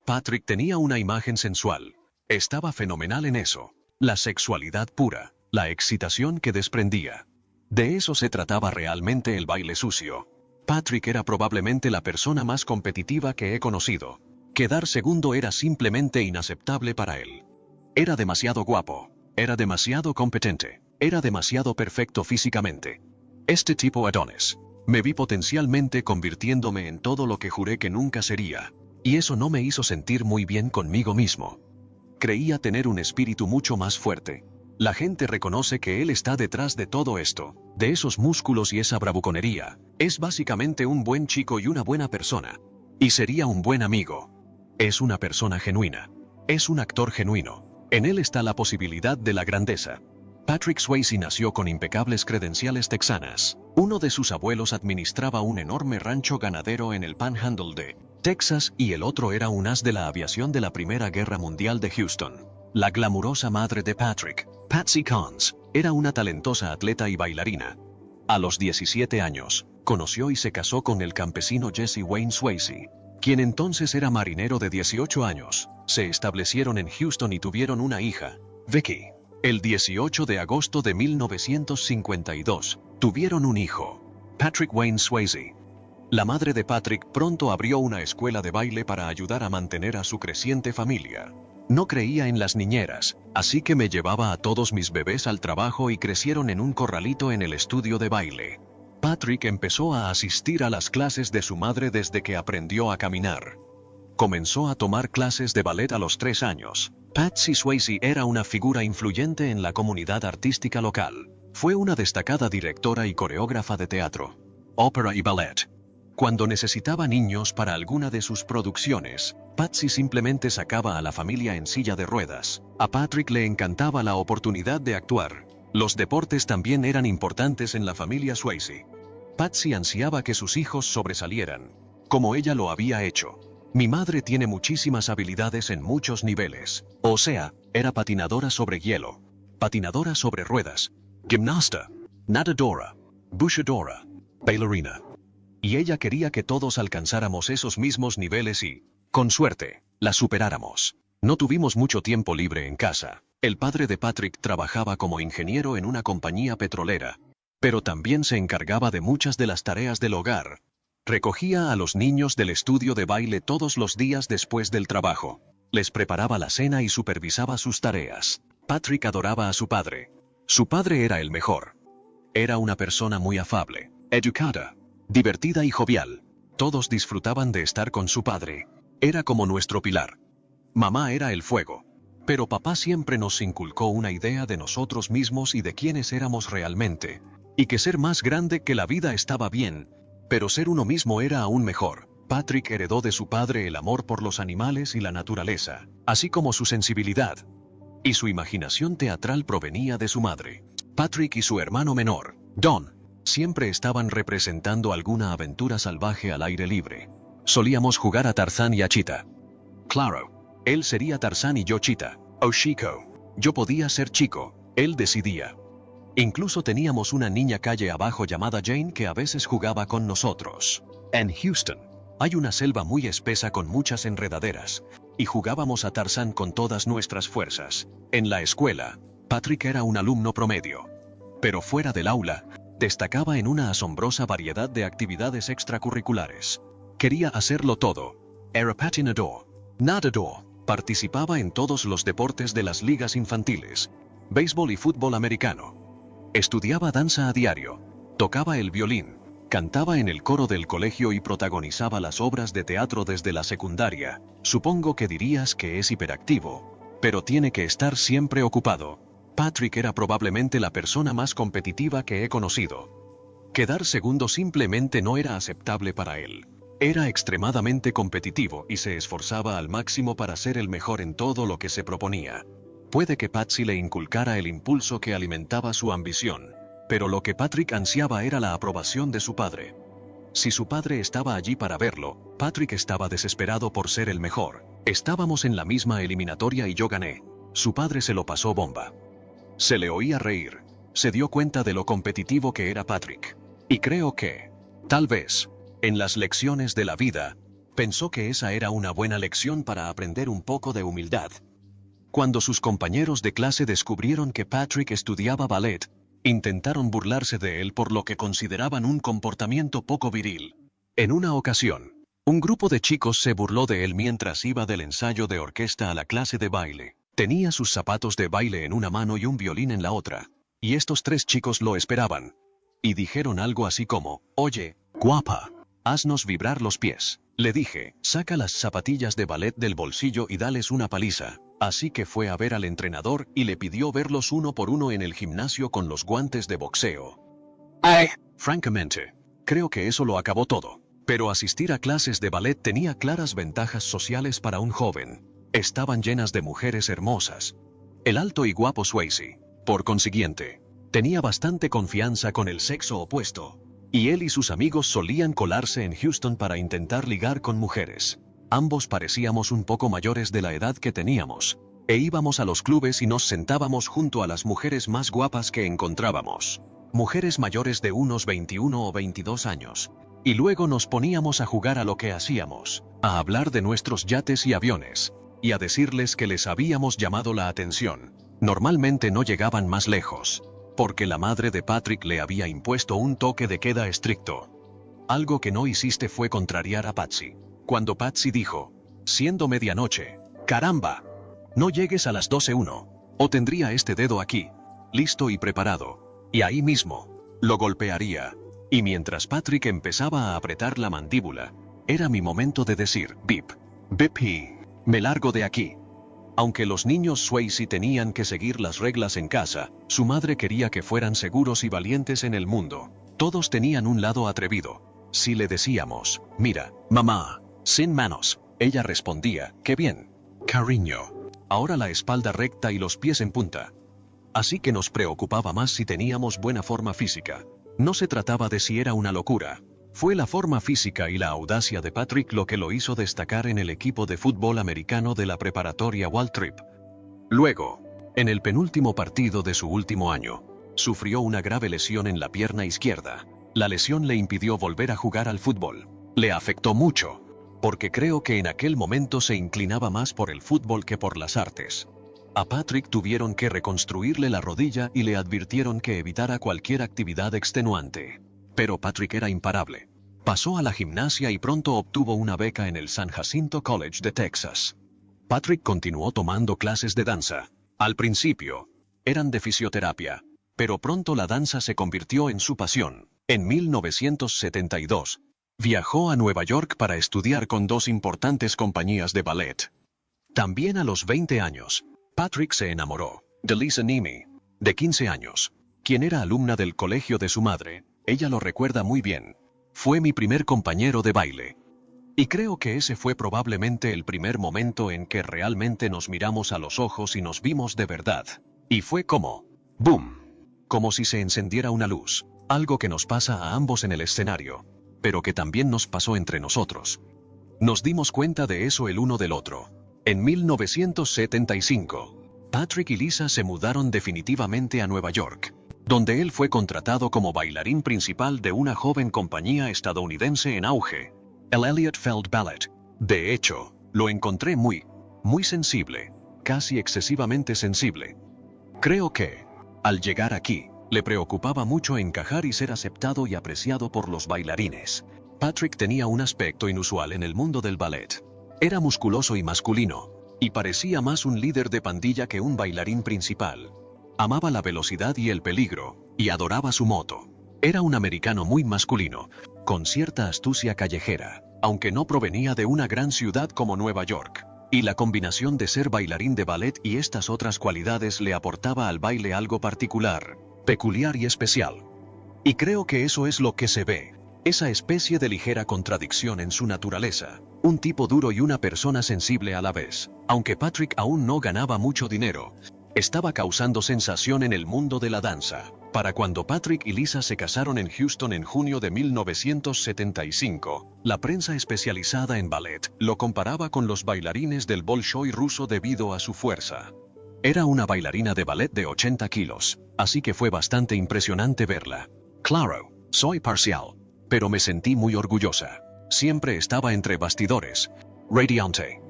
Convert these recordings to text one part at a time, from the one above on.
Patrick tenía una imagen sensual. Estaba fenomenal en eso. La sexualidad pura, la excitación que desprendía. De eso se trataba realmente el baile sucio. Patrick era probablemente la persona más competitiva que he conocido. Quedar segundo era simplemente inaceptable para él. Era demasiado guapo, era demasiado competente, era demasiado perfecto físicamente. Este tipo Adonis. Me vi potencialmente convirtiéndome en todo lo que juré que nunca sería, y eso no me hizo sentir muy bien conmigo mismo. Creía tener un espíritu mucho más fuerte. La gente reconoce que él está detrás de todo esto, de esos músculos y esa bravuconería. Es básicamente un buen chico y una buena persona. Y sería un buen amigo. Es una persona genuina. Es un actor genuino. En él está la posibilidad de la grandeza. Patrick Swayze nació con impecables credenciales texanas. Uno de sus abuelos administraba un enorme rancho ganadero en el Panhandle de Texas y el otro era un as de la aviación de la Primera Guerra Mundial de Houston. La glamurosa madre de Patrick, Patsy Cons, era una talentosa atleta y bailarina. A los 17 años, conoció y se casó con el campesino Jesse Wayne Swayze, quien entonces era marinero de 18 años. Se establecieron en Houston y tuvieron una hija, Vicky. El 18 de agosto de 1952, tuvieron un hijo, Patrick Wayne Swayze. La madre de Patrick pronto abrió una escuela de baile para ayudar a mantener a su creciente familia. No creía en las niñeras, así que me llevaba a todos mis bebés al trabajo y crecieron en un corralito en el estudio de baile. Patrick empezó a asistir a las clases de su madre desde que aprendió a caminar. Comenzó a tomar clases de ballet a los 3 años. Patsy Swayze era una figura influyente en la comunidad artística local. Fue una destacada directora y coreógrafa de teatro, ópera y ballet. Cuando necesitaba niños para alguna de sus producciones, Patsy simplemente sacaba a la familia en silla de ruedas. A Patrick le encantaba la oportunidad de actuar. Los deportes también eran importantes en la familia Swayze. Patsy ansiaba que sus hijos sobresalieran, como ella lo había hecho. Mi madre tiene muchísimas habilidades en muchos niveles. O sea, era patinadora sobre hielo, patinadora sobre ruedas, gimnasta, nadadora, buceadora, bailarina. Y ella quería que todos alcanzáramos esos mismos niveles y, con suerte, la superáramos. No tuvimos mucho tiempo libre en casa. El padre de Patrick trabajaba como ingeniero en una compañía petrolera, pero también se encargaba de muchas de las tareas del hogar. Recogía a los niños del estudio de baile todos los días después del trabajo. Les preparaba la cena y supervisaba sus tareas. Patrick adoraba a su padre. Su padre era el mejor. Era una persona muy afable, educada, divertida y jovial. Todos disfrutaban de estar con su padre. Era como nuestro pilar. Mamá era el fuego. Pero papá siempre nos inculcó una idea de nosotros mismos y de quiénes éramos realmente. Y que ser más grande que la vida estaba bien, pero ser uno mismo era aún mejor. Patrick heredó de su padre el amor por los animales y la naturaleza, así como su sensibilidad. Y su imaginación teatral provenía de su madre. Patrick y su hermano menor, Don, siempre estaban representando alguna aventura salvaje al aire libre. Solíamos jugar a Tarzán y a Cheetah. Claro, él sería Tarzán y yo Cheetah, o Chico. Yo podía ser Chico, él decidía. Incluso teníamos una niña calle abajo llamada Jane que a veces jugaba con nosotros. En Houston, hay una selva muy espesa con muchas enredaderas, y jugábamos a Tarzán con todas nuestras fuerzas. En la escuela, Patrick era un alumno promedio. Pero fuera del aula, destacaba en una asombrosa variedad de actividades extracurriculares. Quería hacerlo todo. Era patinador, nadador, participaba en todos los deportes de las ligas infantiles, béisbol y fútbol americano. Estudiaba danza a diario, tocaba el violín, cantaba en el coro del colegio y protagonizaba las obras de teatro desde la secundaria. Supongo que dirías que es hiperactivo, pero tiene que estar siempre ocupado. Patrick era probablemente la persona más competitiva que he conocido. Quedar segundo simplemente no era aceptable para él. Era extremadamente competitivo y se esforzaba al máximo para ser el mejor en todo lo que se proponía. Puede que Patsy le inculcara el impulso que alimentaba su ambición, pero lo que Patrick ansiaba era la aprobación de su padre. Si su padre estaba allí para verlo, Patrick estaba desesperado por ser el mejor. Estábamos en la misma eliminatoria y yo gané. Su padre se lo pasó bomba. Se le oía reír. Se dio cuenta de lo competitivo que era Patrick. Y creo que, tal vez, en las lecciones de la vida, Pensó que esa era una buena lección para aprender un poco de humildad. Cuando sus compañeros de clase descubrieron que Patrick estudiaba ballet, intentaron burlarse de él por lo que consideraban un comportamiento poco viril. En una ocasión, un grupo de chicos se burló de él mientras iba del ensayo de orquesta a la clase de baile. Tenía sus zapatos de baile en una mano y un violín en la otra, y estos 3 chicos lo esperaban. Y dijeron algo así como, «Oye, guapa, haznos vibrar los pies». Le dije, «Saca las zapatillas de ballet del bolsillo y dales una paliza». Así que fue a ver al entrenador y le pidió verlos uno por uno en el gimnasio con los guantes de boxeo. Francamente, creo que eso lo acabó todo. Pero asistir a clases de ballet tenía claras ventajas sociales para un joven. Estaban llenas de mujeres hermosas. El alto y guapo Swayze, por consiguiente, tenía bastante confianza con el sexo opuesto. Y él y sus amigos solían colarse en Houston para intentar ligar con mujeres. Ambos parecíamos un poco mayores de la edad que teníamos, e íbamos a los clubes y nos sentábamos junto a las mujeres más guapas que encontrábamos. Mujeres mayores de unos 21 o 22 años. Y luego nos poníamos a jugar a lo que hacíamos, a hablar de nuestros yates y aviones, y a decirles que les habíamos llamado la atención. Normalmente no llegaban más lejos, porque la madre de Patrick le había impuesto un toque de queda estricto. Algo que no hiciste fue contrariar a Patsy. Cuando Patsy dijo, siendo medianoche, «Caramba, no llegues a las 12:01, o tendría este dedo aquí, listo y preparado», y ahí mismo, lo golpearía. Y mientras Patrick empezaba a apretar la mandíbula, era mi momento de decir, «Bip, bip y me largo de aquí». Aunque los niños Swayze tenían que seguir las reglas en casa, su madre quería que fueran seguros y valientes en el mundo. Todos tenían un lado atrevido. Si le decíamos, «Mira, mamá, sin manos», ella respondía, «Qué bien, cariño». Ahora la espalda recta y los pies en punta. Así que nos preocupaba más si teníamos buena forma física. No se trataba de si era una locura. Fue la forma física y la audacia de Patrick lo que lo hizo destacar en el equipo de fútbol americano de la preparatoria Waltrip. Luego, en el penúltimo partido de su último año, sufrió una grave lesión en la pierna izquierda. La lesión le impidió volver a jugar al fútbol. Le afectó mucho, porque creo que en aquel momento se inclinaba más por el fútbol que por las artes. A Patrick tuvieron que reconstruirle la rodilla y le advirtieron que evitara cualquier actividad extenuante. Pero Patrick era imparable. Pasó a la gimnasia y pronto obtuvo una beca en el San Jacinto College de Texas. Patrick continuó tomando clases de danza. Al principio, eran de fisioterapia, pero pronto la danza se convirtió en su pasión. En 1972, viajó a Nueva York para estudiar con 2 importantes compañías de ballet. También a los 20 años, Patrick se enamoró de Lisa Niemi, de 15 años, quien era alumna del colegio de su madre. Ella lo recuerda muy bien. Fue mi primer compañero de baile. Y creo que ese fue probablemente el primer momento en que realmente nos miramos a los ojos y nos vimos de verdad. Y fue como, ¡boom! Como si se encendiera una luz. Algo que nos pasa a ambos en el escenario, pero que también nos pasó entre nosotros. Nos dimos cuenta de eso el uno del otro. En 1975, Patrick y Lisa se mudaron definitivamente a Nueva York, donde él fue contratado como bailarín principal de una joven compañía estadounidense en auge, el Elliott Feld Ballet. De hecho, lo encontré muy sensible, casi excesivamente sensible. Creo que, al llegar aquí, le preocupaba mucho encajar y ser aceptado y apreciado por los bailarines. Patrick tenía un aspecto inusual en el mundo del ballet. Era musculoso y masculino, y parecía más un líder de pandilla que un bailarín principal. Amaba la velocidad y el peligro, y adoraba su moto. Era un americano muy masculino, con cierta astucia callejera, aunque no provenía de una gran ciudad como Nueva York. Y la combinación de ser bailarín de ballet y estas otras cualidades le aportaba al baile algo particular, peculiar y especial. Y creo que eso es lo que se ve, esa especie de ligera contradicción en su naturaleza, un tipo duro y una persona sensible a la vez. Aunque Patrick aún no ganaba mucho dinero, estaba causando sensación en el mundo de la danza. Para cuando Patrick y Lisa se casaron en Houston en junio de 1975, la prensa especializada en ballet lo comparaba con los bailarines del Bolshoi ruso debido a su fuerza. Era una bailarina de ballet de 80 kilos, así que fue bastante impresionante verla. Claro, soy parcial, pero me sentí muy orgullosa. Siempre estaba entre bastidores, radiante.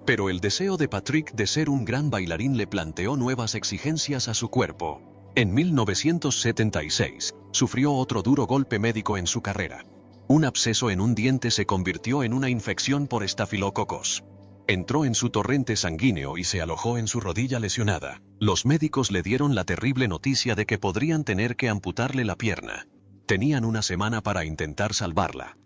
Pero el deseo de Patrick de ser un gran bailarín le planteó nuevas exigencias a su cuerpo. En 1976, sufrió otro duro golpe médico en su carrera. Un absceso en un diente se convirtió en una infección por estafilococos. Entró en su torrente sanguíneo y se alojó en su rodilla lesionada. Los médicos le dieron la terrible noticia de que podrían tener que amputarle la pierna. Tenían una semana para intentar salvarla.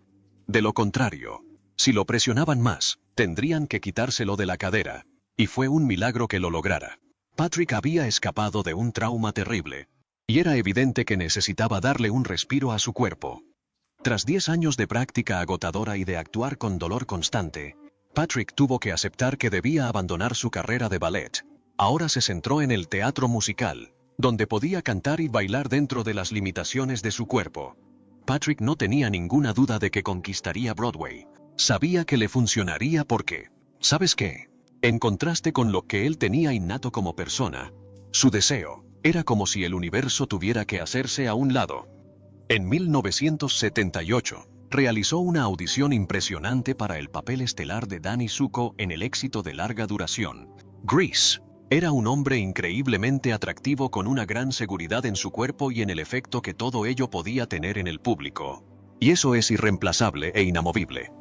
De lo contrario, si lo presionaban más, tendrían que quitárselo de la cadera, y fue un milagro que lo lograra. Patrick había escapado de un trauma terrible, y era evidente que necesitaba darle un respiro a su cuerpo. Tras 10 años de práctica agotadora y de actuar con dolor constante, Patrick tuvo que aceptar que debía abandonar su carrera de ballet. Ahora se centró en el teatro musical, donde podía cantar y bailar dentro de las limitaciones de su cuerpo. Patrick no tenía ninguna duda de que conquistaría Broadway. Sabía que le funcionaría porque, ¿sabes qué? En contraste con lo que él tenía innato como persona, su deseo era como si el universo tuviera que hacerse a un lado. En 1978, realizó una audición impresionante para el papel estelar de Danny Zuko en el éxito de larga duración, Grease. Era un hombre increíblemente atractivo con una gran seguridad en su cuerpo y en el efecto que todo ello podía tener en el público. Y eso es irreemplazable e inamovible.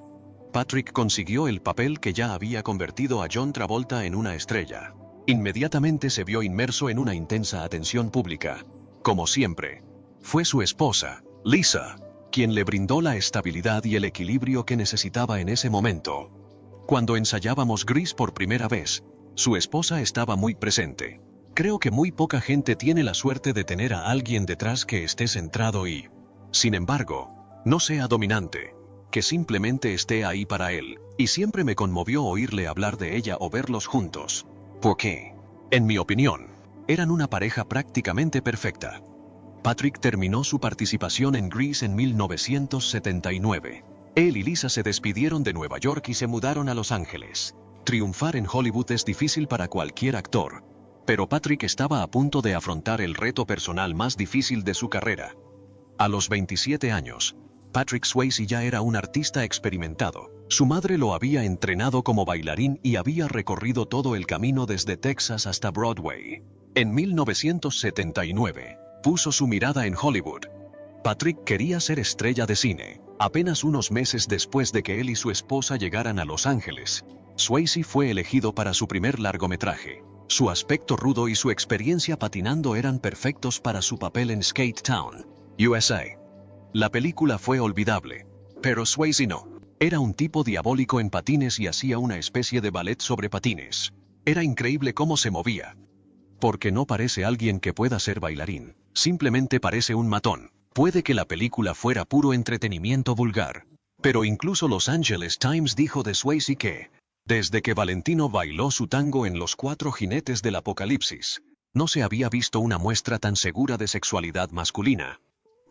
Patrick consiguió el papel que ya había convertido a John Travolta en una estrella. Inmediatamente se vio inmerso en una intensa atención pública. Como siempre, fue su esposa, Lisa, quien le brindó la estabilidad y el equilibrio que necesitaba en ese momento. Cuando ensayábamos Grease por primera vez, su esposa estaba muy presente. Creo que muy poca gente tiene la suerte de tener a alguien detrás que esté centrado y, sin embargo, no sea dominante, que simplemente esté ahí para él, y siempre me conmovió oírle hablar de ella o verlos juntos. Porque, en mi opinión, eran una pareja prácticamente perfecta. Patrick terminó su participación en Grease en 1979. Él y Lisa se despidieron de Nueva York y se mudaron a Los Ángeles. Triunfar en Hollywood es difícil para cualquier actor, pero Patrick estaba a punto de afrontar el reto personal más difícil de su carrera. A los 27 años, Patrick Swayze ya era un artista experimentado. Su madre lo había entrenado como bailarín y había recorrido todo el camino desde Texas hasta Broadway. En 1979, puso su mirada en Hollywood. Patrick quería ser estrella de cine. Apenas unos meses después de que él y su esposa llegaran a Los Ángeles, Swayze fue elegido para su primer largometraje. Su aspecto rudo y su experiencia patinando eran perfectos para su papel en Skate Town, USA. La película fue olvidable, pero Swayze no. Era un tipo diabólico en patines y hacía una especie de ballet sobre patines. Era increíble cómo se movía. Porque no parece alguien que pueda ser bailarín, simplemente parece un matón. Puede que la película fuera puro entretenimiento vulgar, pero incluso Los Angeles Times dijo de Swayze que, desde que Valentino bailó su tango en Los Cuatro Jinetes del Apocalipsis, no se había visto una muestra tan segura de sexualidad masculina.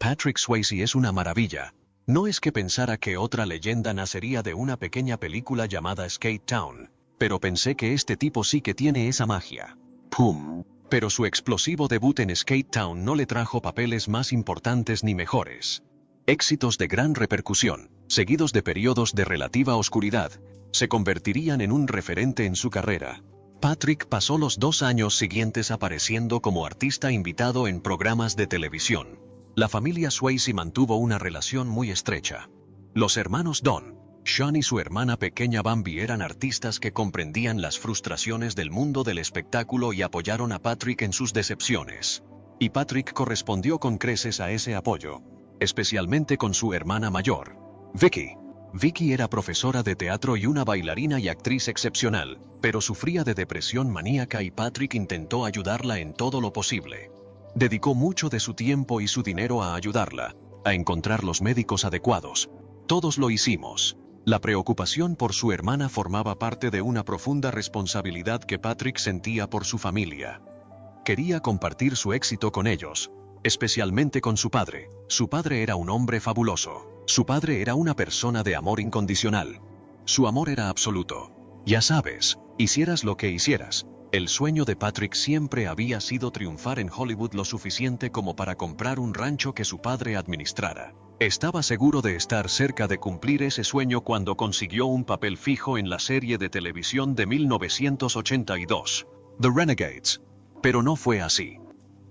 Patrick Swayze es una maravilla. No es que pensara que otra leyenda nacería de una pequeña película llamada Skate Town, pero pensé que este tipo sí que tiene esa magia. ¡Pum! Pero su explosivo debut en Skate Town no le trajo papeles más importantes ni mejores. Éxitos de gran repercusión, seguidos de periodos de relativa oscuridad, se convertirían en un referente en su carrera. Patrick pasó los 2 años siguientes apareciendo como artista invitado en programas de televisión. La familia Swayze mantuvo una relación muy estrecha. Los hermanos Don, Sean y su hermana pequeña Bambi eran artistas que comprendían las frustraciones del mundo del espectáculo y apoyaron a Patrick en sus decepciones. Y Patrick correspondió con creces a ese apoyo, especialmente con su hermana mayor, Vicky. Vicky era profesora de teatro y una bailarina y actriz excepcional, pero sufría de depresión maníaca y Patrick intentó ayudarla en todo lo posible. Dedicó mucho de su tiempo y su dinero a ayudarla, a encontrar los médicos adecuados. Todos lo hicimos. La preocupación por su hermana formaba parte de una profunda responsabilidad que Patrick sentía por su familia. Quería compartir su éxito con ellos, especialmente con su padre. Su padre era un hombre fabuloso. Su padre era una persona de amor incondicional. Su amor era absoluto. Ya sabes, hicieras lo que hicieras, El sueño de Patrick siempre había sido triunfar en Hollywood lo suficiente como para comprar un rancho que su padre administrara. Estaba seguro de estar cerca de cumplir ese sueño cuando consiguió un papel fijo en la serie de televisión de 1982, The Renegades. Pero no fue así.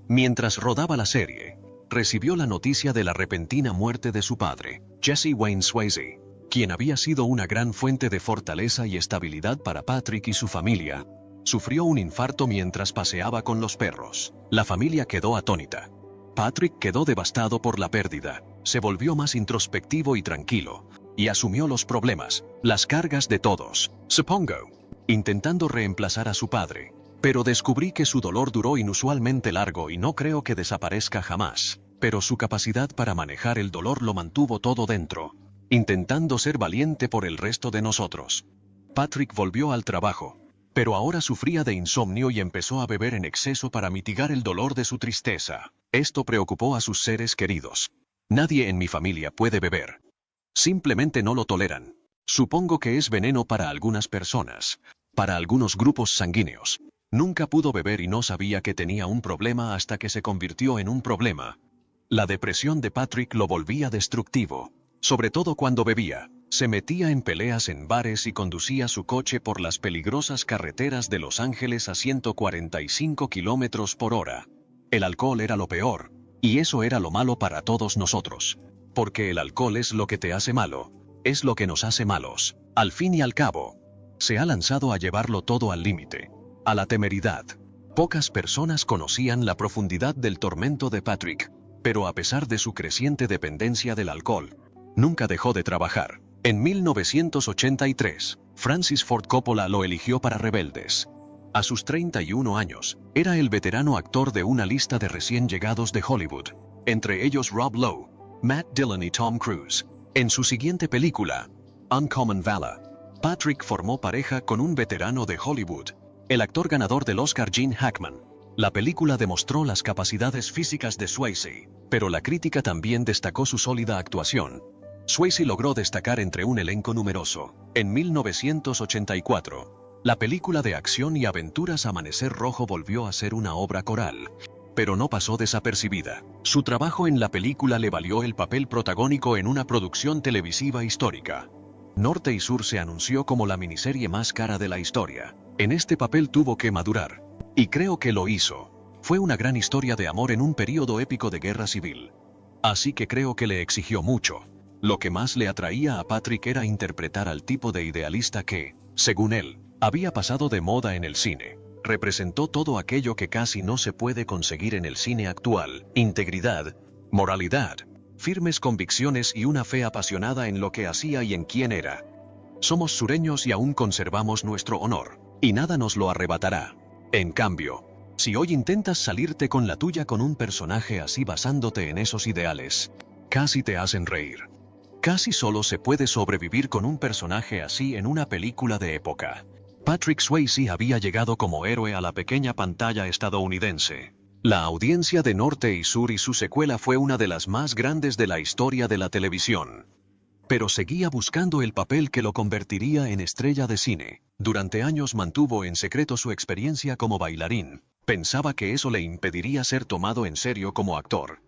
Mientras rodaba la serie, recibió la noticia de la repentina muerte de su padre, Jesse Wayne Swayze, quien había sido una gran fuente de fortaleza y estabilidad para Patrick y su familia. Sufrió un infarto mientras paseaba con los perros. La familia quedó atónita. Patrick quedó devastado por la pérdida, se volvió más introspectivo y tranquilo, y asumió los problemas, las cargas de todos, supongo, intentando reemplazar a su padre. Pero descubrí que su dolor duró inusualmente largo y no creo que desaparezca jamás. Pero su capacidad para manejar el dolor lo mantuvo todo dentro, intentando ser valiente por el resto de nosotros. Patrick volvió al trabajo, pero ahora sufría de insomnio y empezó a beber en exceso para mitigar el dolor de su tristeza. Esto preocupó a sus seres queridos. Nadie en mi familia puede beber. Simplemente no lo toleran. Supongo que es veneno para algunas personas, para algunos grupos sanguíneos. Nunca pudo beber y no sabía que tenía un problema hasta que se convirtió en un problema. La depresión de Patrick lo volvía destructivo, sobre todo cuando bebía. Se metía en peleas en bares y conducía su coche por las peligrosas carreteras de Los Ángeles a 145 kilómetros por hora. El alcohol era lo peor, y eso era lo malo para todos nosotros. Porque el alcohol es lo que te hace malo, es lo que nos hace malos. Al fin y al cabo, se ha lanzado a llevarlo todo al límite, a la temeridad. Pocas personas conocían la profundidad del tormento de Patrick, pero a pesar de su creciente dependencia del alcohol, nunca dejó de trabajar. En 1983, Francis Ford Coppola lo eligió para Rebeldes. A sus 31 años, era el veterano actor de una lista de recién llegados de Hollywood, entre ellos Rob Lowe, Matt Dillon y Tom Cruise. En su siguiente película, Uncommon Valor, Patrick formó pareja con un veterano de Hollywood, el actor ganador del Oscar Gene Hackman. La película demostró las capacidades físicas de Swayze, pero la crítica también destacó su sólida actuación. Swayze logró destacar entre un elenco numeroso. En 1984, la película de acción y aventuras Amanecer Rojo volvió a ser una obra coral, pero no pasó desapercibida. Su trabajo en la película le valió el papel protagónico en una producción televisiva histórica. Norte y Sur se anunció como la miniserie más cara de la historia. En este papel tuvo que madurar, y creo que lo hizo. Fue una gran historia de amor en un período épico de guerra civil. Así que creo que le exigió mucho. Lo que más le atraía a Patrick era interpretar al tipo de idealista que, según él, había pasado de moda en el cine. Representó todo aquello que casi no se puede conseguir en el cine actual: integridad, moralidad, firmes convicciones y una fe apasionada en lo que hacía y en quién era. Somos sureños y aún conservamos nuestro honor, y nada nos lo arrebatará. En cambio, si hoy intentas salirte con la tuya con un personaje así basándote en esos ideales, casi te hacen reír. Casi solo se puede sobrevivir con un personaje así en una película de época. Patrick Swayze había llegado como héroe a la pequeña pantalla estadounidense. La audiencia de Norte y Sur y su secuela fue una de las más grandes de la historia de la televisión. Pero seguía buscando el papel que lo convertiría en estrella de cine. Durante años mantuvo en secreto su experiencia como bailarín. Pensaba que eso le impediría ser tomado en serio como actor.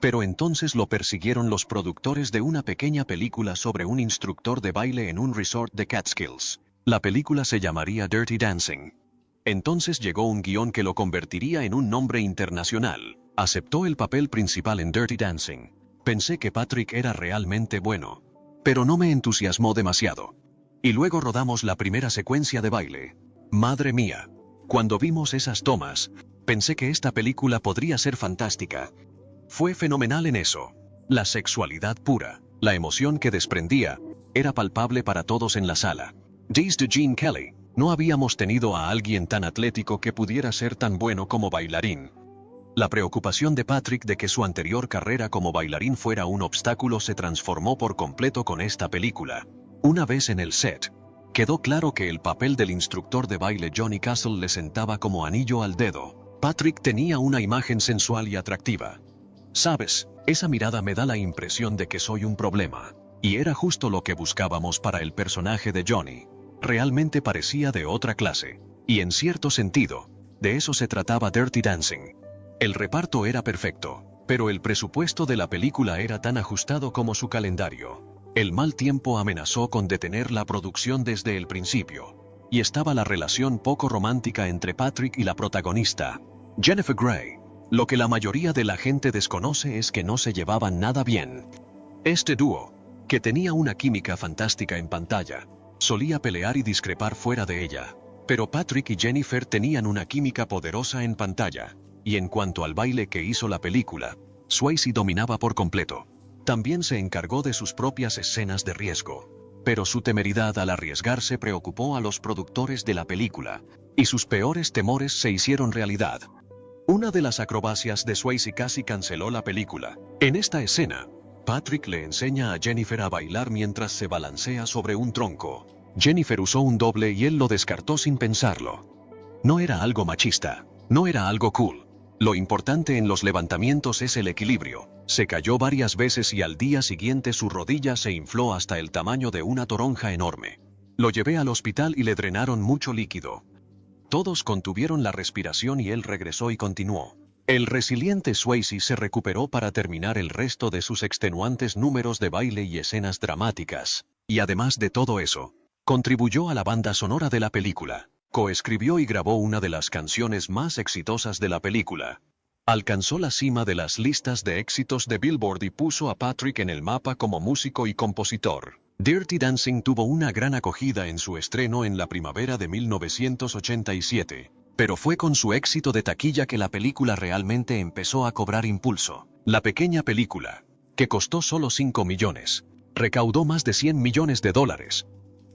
Pero entonces lo persiguieron los productores de una pequeña película sobre un instructor de baile en un resort de Catskills. La película se llamaría Dirty Dancing. Entonces llegó un guión que lo convertiría en un nombre internacional. Aceptó el papel principal en Dirty Dancing. Pensé que Patrick era realmente bueno, pero no me entusiasmó demasiado. Y luego rodamos la primera secuencia de baile. Madre mía, cuando vimos esas tomas, pensé que esta película podría ser fantástica. Fue fenomenal en eso. La sexualidad pura, la emoción que desprendía, era palpable para todos en la sala. Desde Gene Kelly, no habíamos tenido a alguien tan atlético que pudiera ser tan bueno como bailarín. La preocupación de Patrick de que su anterior carrera como bailarín fuera un obstáculo se transformó por completo con esta película. Una vez en el set, quedó claro que el papel del instructor de baile Johnny Castle le sentaba como anillo al dedo. Patrick tenía una imagen sensual y atractiva. Sabes, esa mirada me da la impresión de que soy un problema. Y era justo lo que buscábamos para el personaje de Johnny. Realmente parecía de otra clase. Y en cierto sentido, de eso se trataba Dirty Dancing. El reparto era perfecto, pero el presupuesto de la película era tan ajustado como su calendario. El mal tiempo amenazó con detener la producción desde el principio. Y estaba la relación poco romántica entre Patrick y la protagonista, Jennifer Grey. Lo que la mayoría de la gente desconoce es que no se llevaban nada bien. Este dúo, que tenía una química fantástica en pantalla, solía pelear y discrepar fuera de ella. Pero Patrick y Jennifer tenían una química poderosa en pantalla. Y en cuanto al baile que hizo la película, Swayze dominaba por completo. También se encargó de sus propias escenas de riesgo. Pero su temeridad al arriesgarse preocupó a los productores de la película, y sus peores temores se hicieron realidad. Una de las acrobacias de Swayze casi canceló la película. En esta escena, Patrick le enseña a Jennifer a bailar mientras se balancea sobre un tronco. Jennifer usó un doble y él lo descartó sin pensarlo. No era algo machista, no era algo cool. Lo importante en los levantamientos es el equilibrio. Se cayó varias veces y al día siguiente su rodilla se infló hasta el tamaño de una toronja enorme. Lo llevé al hospital y le drenaron mucho líquido. Todos contuvieron la respiración y él regresó y continuó. El resiliente Swayze se recuperó para terminar el resto de sus extenuantes números de baile y escenas dramáticas. Y además de todo eso, contribuyó a la banda sonora de la película. Coescribió y grabó una de las canciones más exitosas de la película. Alcanzó la cima de las listas de éxitos de Billboard y puso a Patrick en el mapa como músico y compositor. Dirty Dancing tuvo una gran acogida en su estreno en la primavera de 1987, pero fue con su éxito de taquilla que la película realmente empezó a cobrar impulso. La pequeña película, que costó solo 5 millones, recaudó más de $100 millones.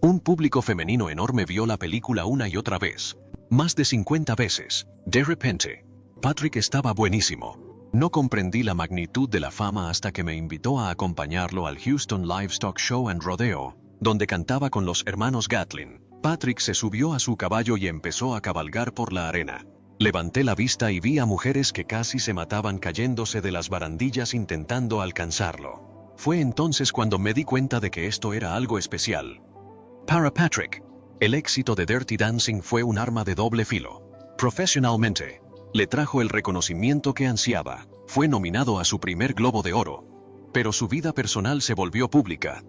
Un público femenino enorme vio la película una y otra vez, más de 50 veces. De repente, Patrick estaba buenísimo. No comprendí la magnitud de la fama hasta que me invitó a acompañarlo al Houston Livestock Show and Rodeo, donde cantaba con los hermanos Gatlin. Patrick se subió a su caballo y empezó a cabalgar por la arena. Levanté la vista y vi a mujeres que casi se mataban cayéndose de las barandillas intentando alcanzarlo. Fue entonces cuando me di cuenta de que esto era algo especial. Para Patrick, el éxito de Dirty Dancing fue un arma de doble filo. Profesionalmente, le trajo el reconocimiento que ansiaba. Fue nominado a su primer Globo de Oro. Pero su vida personal se volvió pública.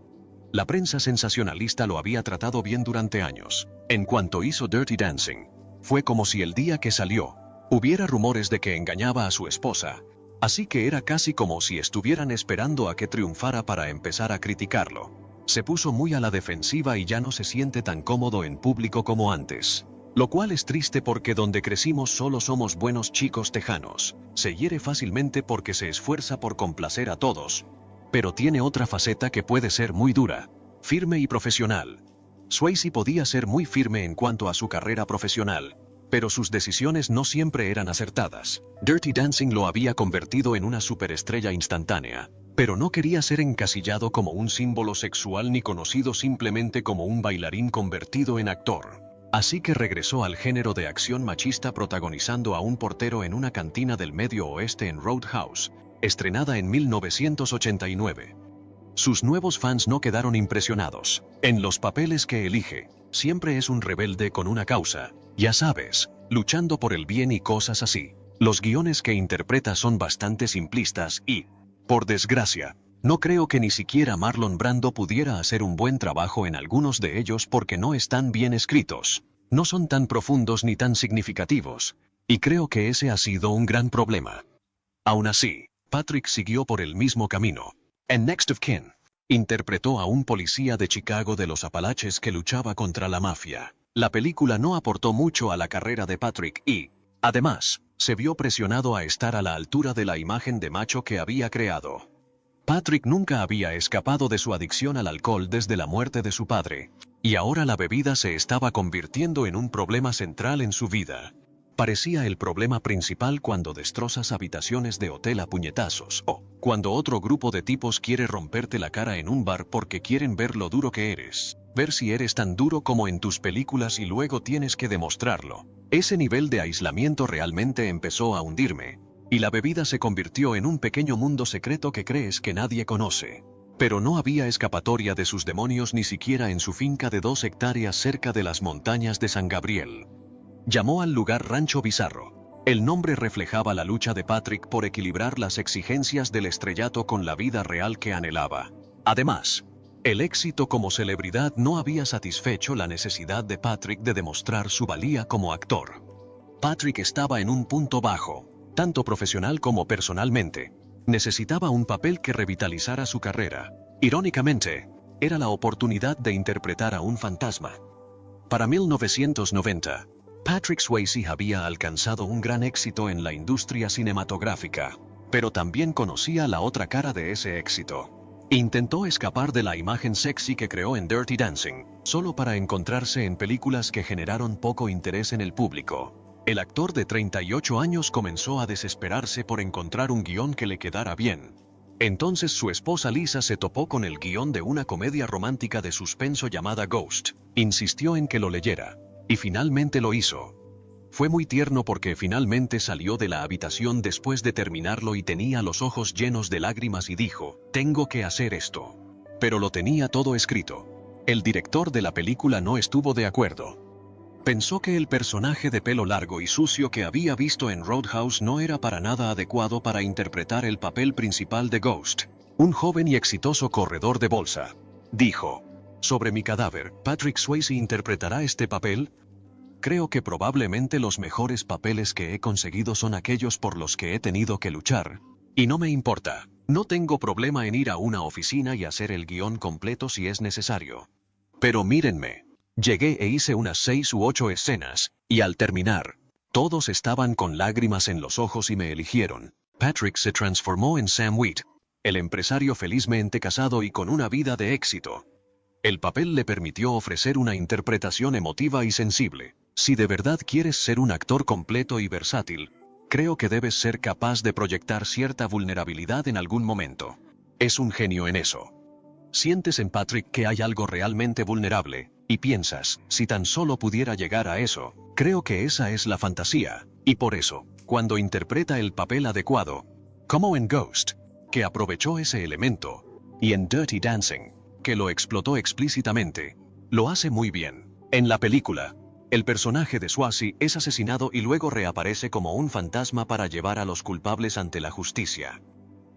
La prensa sensacionalista lo había tratado bien durante años. En cuanto hizo Dirty Dancing, fue como si el día que salió, hubiera rumores de que engañaba a su esposa. Así que era casi como si estuvieran esperando a que triunfara para empezar a criticarlo. Se puso muy a la defensiva y ya no se siente tan cómodo en público como antes. Lo cual es triste porque donde crecimos solo somos buenos chicos tejanos. Se hiere fácilmente porque se esfuerza por complacer a todos. Pero tiene otra faceta que puede ser muy dura, firme y profesional. Swayze podía ser muy firme en cuanto a su carrera profesional, pero sus decisiones no siempre eran acertadas. Dirty Dancing lo había convertido en una superestrella instantánea. Pero no quería ser encasillado como un símbolo sexual ni conocido simplemente como un bailarín convertido en actor. Así que regresó al género de acción machista protagonizando a un portero en una cantina del Medio Oeste en Roadhouse, estrenada en 1989. Sus nuevos fans no quedaron impresionados. En los papeles que elige, siempre es un rebelde con una causa, ya sabes, luchando por el bien y cosas así. Los guiones que interpreta son bastante simplistas y, por desgracia, no creo que ni siquiera Marlon Brando pudiera hacer un buen trabajo en algunos de ellos porque no están bien escritos. No son tan profundos ni tan significativos, y creo que ese ha sido un gran problema. Aún así, Patrick siguió por el mismo camino. En Next of Kin, interpretó a un policía de Chicago de los Apalaches que luchaba contra la mafia. La película no aportó mucho a la carrera de Patrick y, además, se vio presionado a estar a la altura de la imagen de macho que había creado. Patrick nunca había escapado de su adicción al alcohol desde la muerte de su padre, y ahora la bebida se estaba convirtiendo en un problema central en su vida. Parecía el problema principal cuando destrozas habitaciones de hotel a puñetazos, o cuando otro grupo de tipos quiere romperte la cara en un bar porque quieren ver lo duro que eres, ver si eres tan duro como en tus películas y luego tienes que demostrarlo. Ese nivel de aislamiento realmente empezó a hundirme. Y la bebida se convirtió en un pequeño mundo secreto que crees que nadie conoce. Pero no había escapatoria de sus demonios ni siquiera en su finca de 2 hectáreas cerca de las montañas de San Gabriel. Llamó al lugar Rancho Bizarro. El nombre reflejaba la lucha de Patrick por equilibrar las exigencias del estrellato con la vida real que anhelaba. Además, el éxito como celebridad no había satisfecho la necesidad de Patrick de demostrar su valía como actor. Patrick estaba en un punto bajo, tanto profesional como personalmente. Necesitaba un papel que revitalizara su carrera. Irónicamente, era la oportunidad de interpretar a un fantasma. Para 1990, Patrick Swayze había alcanzado un gran éxito en la industria cinematográfica, pero también conocía la otra cara de ese éxito. Intentó escapar de la imagen sexy que creó en Dirty Dancing, solo para encontrarse en películas que generaron poco interés en el público. El actor de 38 años comenzó a desesperarse por encontrar un guión que le quedara bien. Entonces su esposa Lisa se topó con el guión de una comedia romántica de suspenso llamada Ghost. Insistió en que lo leyera, y finalmente lo hizo. Fue muy tierno porque finalmente salió de la habitación después de terminarlo y tenía los ojos llenos de lágrimas y dijo, «Tengo que hacer esto». Pero lo tenía todo escrito. El director de la película no estuvo de acuerdo. Pensó que el personaje de pelo largo y sucio que había visto en Roadhouse no era para nada adecuado para interpretar el papel principal de Ghost, un joven y exitoso corredor de bolsa. Dijo, «Sobre mi cadáver, Patrick Swayze interpretará este papel. Creo que probablemente los mejores papeles que he conseguido son aquellos por los que he tenido que luchar. Y no me importa. No tengo problema en ir a una oficina y hacer el guión completo si es necesario. Pero mírenme. Llegué e hice unas 6 u 8 escenas, y al terminar, todos estaban con lágrimas en los ojos y me eligieron». Patrick se transformó en Sam Wheat, el empresario felizmente casado y con una vida de éxito. El papel le permitió ofrecer una interpretación emotiva y sensible. Si de verdad quieres ser un actor completo y versátil, creo que debes ser capaz de proyectar cierta vulnerabilidad en algún momento. Es un genio en eso. Sientes en Patrick que hay algo realmente vulnerable, y piensas, si tan solo pudiera llegar a eso. Creo que esa es la fantasía, y por eso, cuando interpreta el papel adecuado, como en Ghost, que aprovechó ese elemento, y en Dirty Dancing, que lo explotó explícitamente, lo hace muy bien. En la película, el personaje de Swayze es asesinado y luego reaparece como un fantasma para llevar a los culpables ante la justicia.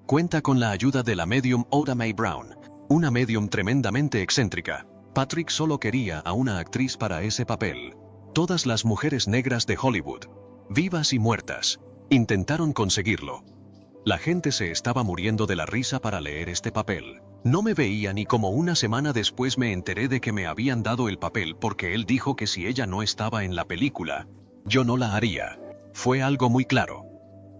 Cuenta con la ayuda de la medium Oda Mae Brown, una medium tremendamente excéntrica. Patrick solo quería a una actriz para ese papel. Todas las mujeres negras de Hollywood, vivas y muertas, intentaron conseguirlo. La gente se estaba muriendo de la risa para leer este papel. No me veían y como una semana después me enteré de que me habían dado el papel porque él dijo que si ella no estaba en la película, yo no la haría. Fue algo muy claro.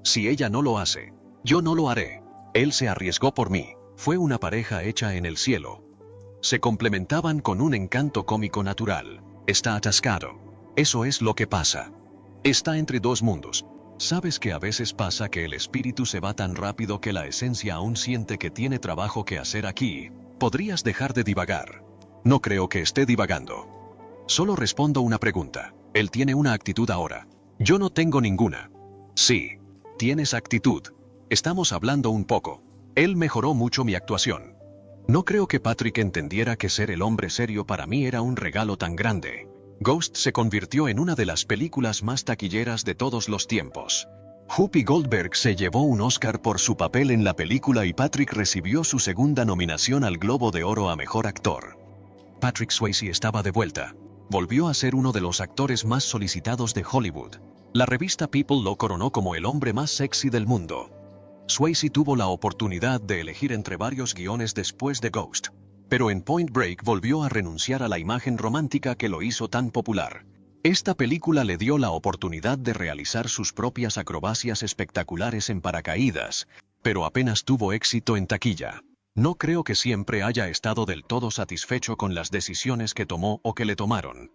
Si ella no lo hace, yo no lo haré. Él se arriesgó por mí. Fue una pareja hecha en el cielo. Se complementaban con un encanto cómico natural. Está atascado. Eso es lo que pasa. Está entre dos mundos. ¿Sabes que a veces pasa que el espíritu se va tan rápido que la esencia aún siente que tiene trabajo que hacer aquí? ¿Podrías dejar de divagar? No creo que esté divagando. Solo respondo una pregunta. Él tiene una actitud ahora. Yo no tengo ninguna. Sí. Tienes actitud. Estamos hablando un poco. Él mejoró mucho mi actuación. No creo que Patrick entendiera que ser el hombre serio para mí era un regalo tan grande. Ghost se convirtió en una de las películas más taquilleras de todos los tiempos. Whoopi Goldberg se llevó un Oscar por su papel en la película y Patrick recibió su segunda nominación al Globo de Oro a Mejor Actor. Patrick Swayze estaba de vuelta. Volvió a ser uno de los actores más solicitados de Hollywood. La revista People lo coronó como el hombre más sexy del mundo. Swayze tuvo la oportunidad de elegir entre varios guiones después de Ghost, pero en Point Break volvió a renunciar a la imagen romántica que lo hizo tan popular. Esta película le dio la oportunidad de realizar sus propias acrobacias espectaculares en paracaídas, pero apenas tuvo éxito en taquilla. No creo que siempre haya estado del todo satisfecho con las decisiones que tomó o que le tomaron.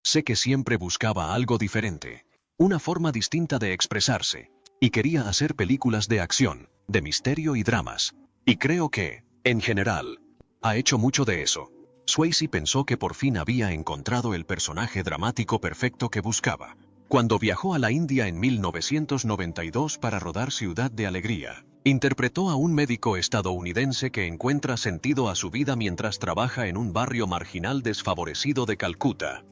Sé que siempre buscaba algo diferente, una forma distinta de expresarse, y quería hacer películas de acción, de misterio y dramas. Y creo que, en general, ha hecho mucho de eso. Swayze pensó que por fin había encontrado el personaje dramático perfecto que buscaba. Cuando viajó a la India en 1992 para rodar Ciudad de Alegría, interpretó a un médico estadounidense que encuentra sentido a su vida mientras trabaja en un barrio marginal desfavorecido de Calcuta.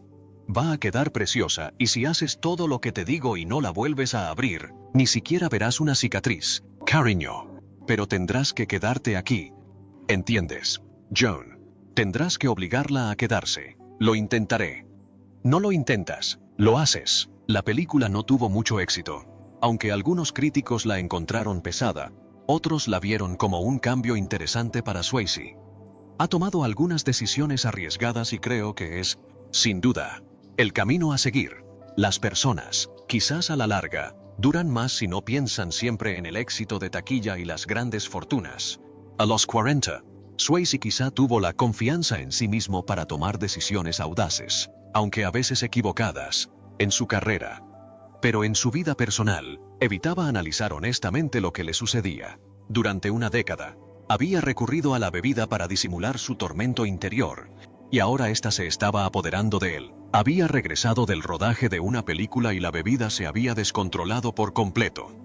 Va a quedar preciosa, y si haces todo lo que te digo y no la vuelves a abrir, ni siquiera verás una cicatriz, cariño. Pero tendrás que quedarte aquí. ¿Entiendes, Joan? Tendrás que obligarla a quedarse. Lo intentaré. No lo intentas, lo haces. La película no tuvo mucho éxito. Aunque algunos críticos la encontraron pesada, otros la vieron como un cambio interesante para Swayze. Ha tomado algunas decisiones arriesgadas y creo que es, sin duda, el camino a seguir. Las personas, quizás a la larga, duran más si no piensan siempre en el éxito de taquilla y las grandes fortunas. A los 40, Swayze quizá tuvo la confianza en sí mismo para tomar decisiones audaces, aunque a veces equivocadas, en su carrera. Pero en su vida personal, evitaba analizar honestamente lo que le sucedía. Durante una década, había recurrido a la bebida para disimular su tormento interior, y ahora ésta se estaba apoderando de él. Había regresado del rodaje de una película y la bebida se había descontrolado por completo.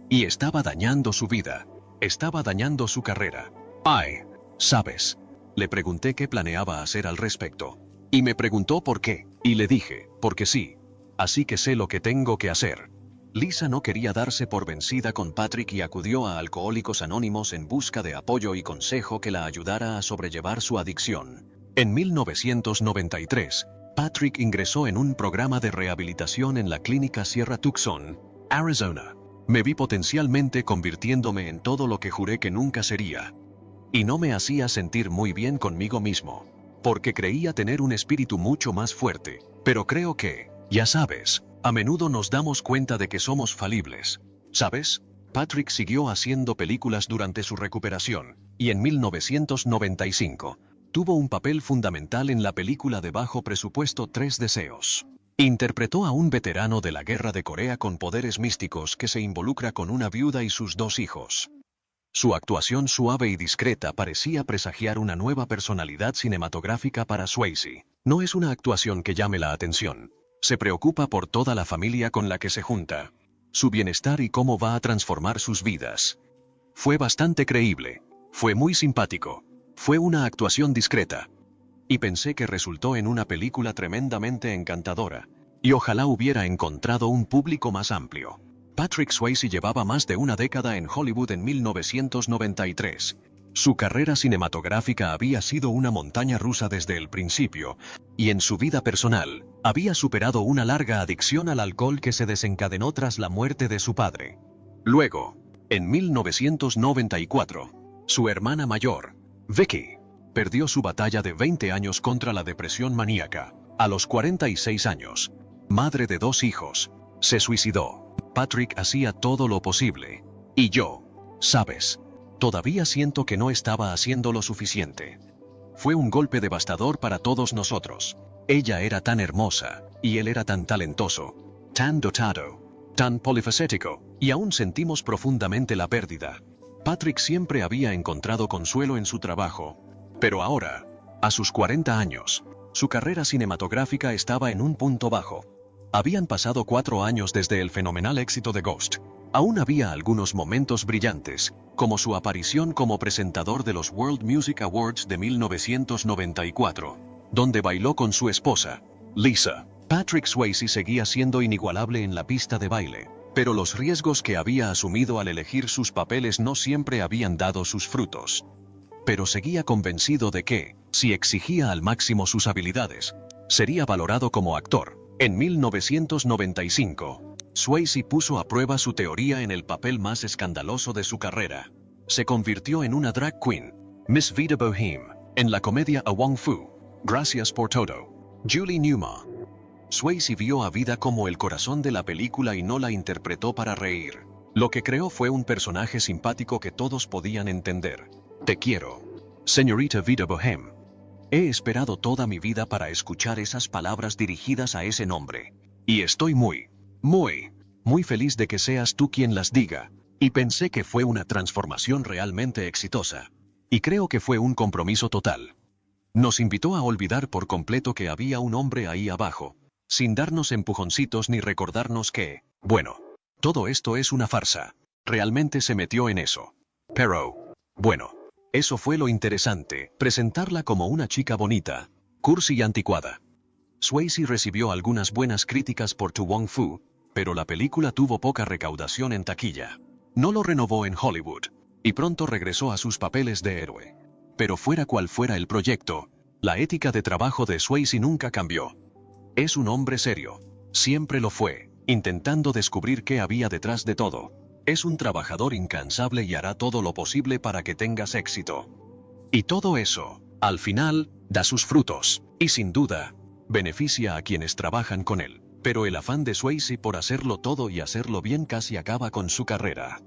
Y estaba dañando su vida, estaba dañando su carrera. Ay, ¿sabes? Le pregunté qué planeaba hacer al respecto. Y me preguntó por qué, y le dije, porque sí. Así que sé lo que tengo que hacer. Lisa no quería darse por vencida con Patrick y acudió a Alcohólicos Anónimos en busca de apoyo y consejo que la ayudara a sobrellevar su adicción. En 1993, Patrick ingresó en un programa de rehabilitación en la clínica Sierra Tucson, Arizona. Me vi potencialmente convirtiéndome en todo lo que juré que nunca sería. Y no me hacía sentir muy bien conmigo mismo, porque creía tener un espíritu mucho más fuerte. Pero creo que, ya sabes, a menudo nos damos cuenta de que somos falibles. ¿Sabes? Patrick siguió haciendo películas durante su recuperación, y en 1995, tuvo un papel fundamental en la película de bajo presupuesto Tres Deseos. Interpretó a un veterano de la Guerra de Corea con poderes místicos que se involucra con una viuda y sus 2 hijos. Su actuación suave y discreta parecía presagiar una nueva personalidad cinematográfica para Swayze. No es una actuación que llame la atención. Se preocupa por toda la familia con la que se junta, su bienestar y cómo va a transformar sus vidas. Fue bastante creíble, fue muy simpático, fue una actuación discreta. Y pensé que resultó en una película tremendamente encantadora, y ojalá hubiera encontrado un público más amplio. Patrick Swayze llevaba más de una década en Hollywood en 1993. Su carrera cinematográfica había sido una montaña rusa desde el principio, y en su vida personal, había superado una larga adicción al alcohol que se desencadenó tras la muerte de su padre. Luego, en 1994, su hermana mayor, Vicky, perdió su batalla de 20 años contra la depresión maníaca. A los 46 años, madre de 2 hijos, se suicidó. Patrick hacía todo lo posible. Y yo, ¿sabes? Todavía siento que no estaba haciendo lo suficiente. Fue un golpe devastador para todos nosotros. Ella era tan hermosa, y él era tan talentoso, tan dotado, tan polifacético, y aún sentimos profundamente la pérdida. Patrick siempre había encontrado consuelo en su trabajo, pero ahora, a sus 40 años, su carrera cinematográfica estaba en un punto bajo. Habían pasado 4 años desde el fenomenal éxito de Ghost. Aún había algunos momentos brillantes, como su aparición como presentador de los World Music Awards de 1994, donde bailó con su esposa, Lisa. Patrick Swayze seguía siendo inigualable en la pista de baile, pero los riesgos que había asumido al elegir sus papeles no siempre habían dado sus frutos. Pero seguía convencido de que, si exigía al máximo sus habilidades, sería valorado como actor. En 1995, Swayze puso a prueba su teoría en el papel más escandaloso de su carrera. Se convirtió en una drag queen, Miss Vida Boheme, en la comedia A Wong Fu, Gracias por todo, Julie Newmar. Swayze vio a Vida como el corazón de la película y no la interpretó para reír. Lo que creó fue un personaje simpático que todos podían entender. Te quiero, señorita Vida Boheme. He esperado toda mi vida para escuchar esas palabras dirigidas a ese nombre. Y estoy muy feliz de que seas tú quien las diga. Y pensé que fue una transformación realmente exitosa. Y creo que fue un compromiso total. Nos invitó a olvidar por completo que había un hombre ahí abajo, sin darnos empujoncitos ni recordarnos que, bueno, todo esto es una farsa. Realmente se metió en eso. Pero, bueno, eso fue lo interesante, presentarla como una chica bonita, cursi y anticuada. Swayze recibió algunas buenas críticas por To Wong Foo, pero la película tuvo poca recaudación en taquilla. No lo renovó en Hollywood, y pronto regresó a sus papeles de héroe. Pero fuera cual fuera el proyecto, la ética de trabajo de Swayze nunca cambió. Es un hombre serio. Siempre lo fue, intentando descubrir qué había detrás de todo. Es un trabajador incansable y hará todo lo posible para que tengas éxito. Y todo eso, al final, da sus frutos, y sin duda, beneficia a quienes trabajan con él. Pero el afán de Swayze por hacerlo todo y hacerlo bien casi acaba con su carrera.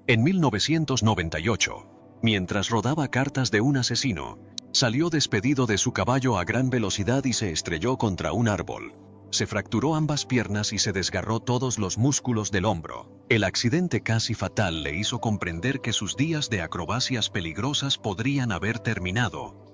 En 1998, mientras rodaba Cartas de un asesino, salió despedido de su caballo a gran velocidad y se estrelló contra un árbol. Se fracturó ambas piernas y se desgarró todos los músculos del hombro. El accidente casi fatal le hizo comprender que sus días de acrobacias peligrosas podrían haber terminado.